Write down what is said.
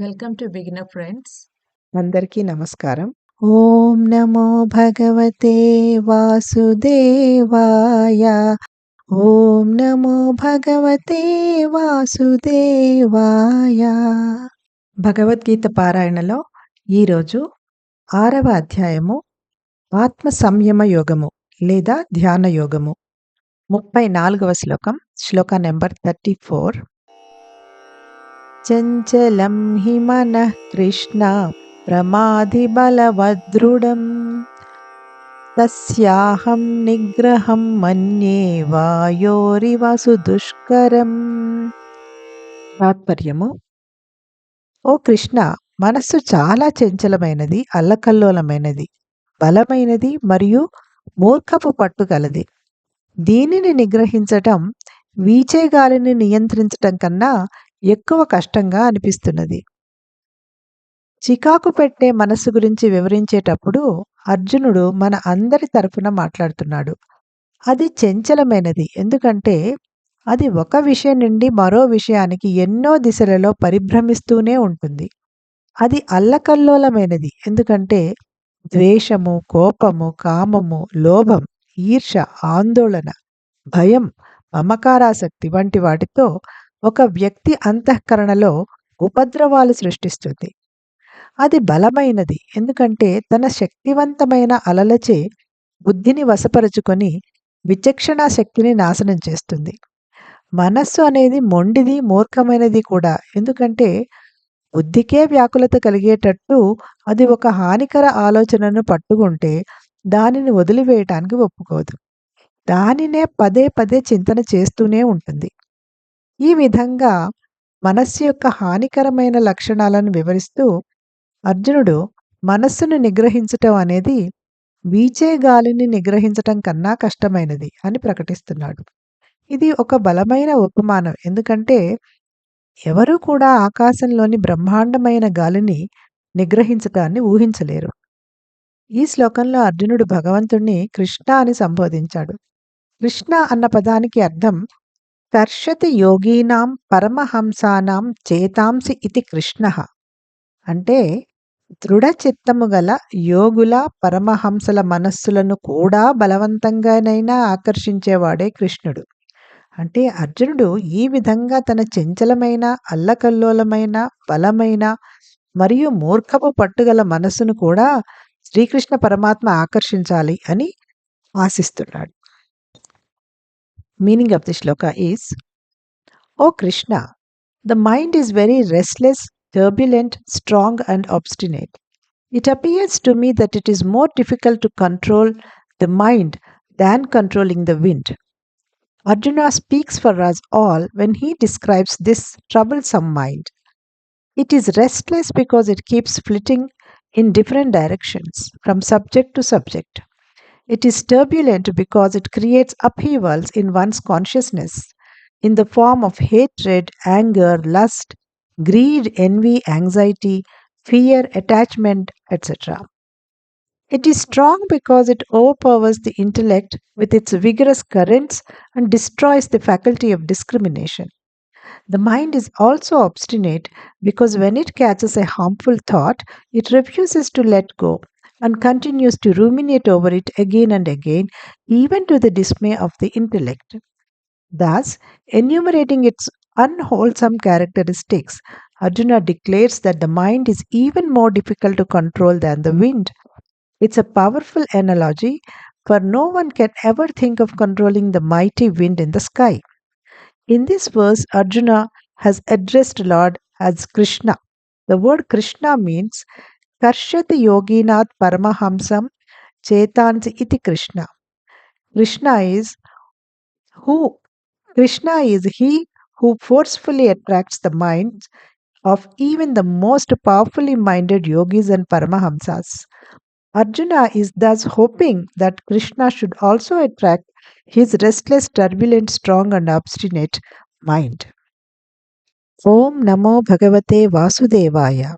Welcome to beginner friends. అందరికీ నమస్కారం. ఓం నమో భగవతే వాసుదేవాయ. ఓం నమో భగవతే వాసుదేవాయ. భగవద్గీత పారాయణలో ఈరోజు 6వ అధ్యాయము ఆత్మ సంయమ యోగము లేదా ధ్యాన యోగము 34వ శ్లోకం, శ్లోక నెంబర్ 34. చంచలం హి మనః కృష్ణ ప్రమాధి బలవదృఢం తస్యాహం నిగ్రహం మన్యే వాయోరివ సుదుష్కరం. తాత్పర్యము: ఓ కృష్ణ, మనస్సు చాలా చంచలమైనది, అల్లకల్లోలమైనది, బలమైనది మరియు మూర్ఖపు పట్టుగలది. దీనిని నిగ్రహించటం వీచే గాలిని నియంత్రించటం కన్నా ఎక్కువ కష్టంగా అనిపిస్తున్నది. చికాకు పెట్టే మనస్సు గురించి వివరించేటప్పుడు అర్జునుడు మన అందరి తరఫున మాట్లాడుతున్నాడు. అది చంచలమైనది ఎందుకంటే అది ఒక విషయం నుండి మరో విషయానికి ఎన్నో దిశలలో పరిభ్రమిస్తూనే ఉంటుంది. అది అల్లకల్లోలమైనది ఎందుకంటే ద్వేషము, కోపము, కామము, లోభం, ఈర్ష, ఆందోళన, భయం, మమకారాసక్తి వంటి వాటితో ఒక వ్యక్తి అంతఃకరణలో ఉపద్రవాలు సృష్టిస్తుంది. అది బలమైనది ఎందుకంటే తన శక్తివంతమైన అలలచే బుద్ధిని వశపరుచుకొని విచక్షణా శక్తిని నాశనం చేస్తుంది. మనస్సు అనేది మొండిది, మూర్ఖమైనది కూడా ఎందుకంటే బుద్ధికే వ్యాకులత కలిగేటట్టు అది ఒక హానికర ఆలోచనను పట్టుకుంటే దానిని వదిలివేయటానికి ఒప్పుకోదు. దానినే పదే పదే చింతన చేస్తూనే ఉంటుంది. ఈ విధంగా మనస్సు యొక్క హానికరమైన లక్షణాలను వివరిస్తూ అర్జునుడు మనస్సును నిగ్రహించటం అనేది వీచే గాలిని నిగ్రహించటం కన్నా కష్టమైనది అని ప్రకటిస్తున్నాడు. ఇది ఒక బలమైన ఉపమానం ఎందుకంటే ఎవరూ కూడా ఆకాశంలోని బ్రహ్మాండమైన గాలిని నిగ్రహించటాన్ని ఊహించలేరు. ఈ శ్లోకంలో అర్జునుడు భగవంతుణ్ణి కృష్ణ అని సంబోధించాడు. కృష్ణ అన్న పదానికి అర్థం కర్షతి యోగీనాం పరమహంసానాం చేతాంసి ఇతి కృష్ణః. అంటే దృఢ చిత్తము గల యోగుల, పరమహంసల మనస్సులను కూడా బలవంతంగానైనా ఆకర్షించేవాడే కృష్ణుడు. అంటే అర్జునుడు ఈ విధంగా తన చంచలమైన, అల్లకల్లోలమైన, బలమైన మరియు మూర్ఖపు పట్టుగల మనస్సును కూడా శ్రీకృష్ణ పరమాత్మ ఆకర్షించాలి అని ఆశిస్తున్నాడు. Meaning of the shloka is: O Krishna, the mind is very restless, turbulent, strong and obstinate. It appears to me that it is more difficult to control the mind than controlling the wind. Arjuna speaks for us all when he describes this troublesome mind. It is restless because it keeps flitting in different directions from subject to subject. It is turbulent because it creates upheavals in one's consciousness in the form of hatred, anger, lust, greed, envy, anxiety, fear, attachment, etc. It is strong because it overpowers the intellect with its vigorous currents and destroys the faculty of discrimination. The mind is also obstinate because when it catches a harmful thought, it refuses to let go and continues to ruminate over it again and again, even to the dismay of the intellect. Thus, enumerating its unwholesome characteristics, Arjuna declares that the mind is even more difficult to control than the wind. It's a powerful analogy, for no one can ever think of controlling the mighty wind in the sky. In this verse, Arjuna has addressed Lord as Krishna. The word Krishna means Karshati Yoginat Paramahamsam Chetansi iti Krishna. Krishna is he who forcefully attracts the minds of even the most powerfully minded yogis and Paramahamsas. Arjuna is thus hoping that Krishna should also attract his restless, turbulent, strong and obstinate mind. Om Namo Bhagavate Vasudevaya.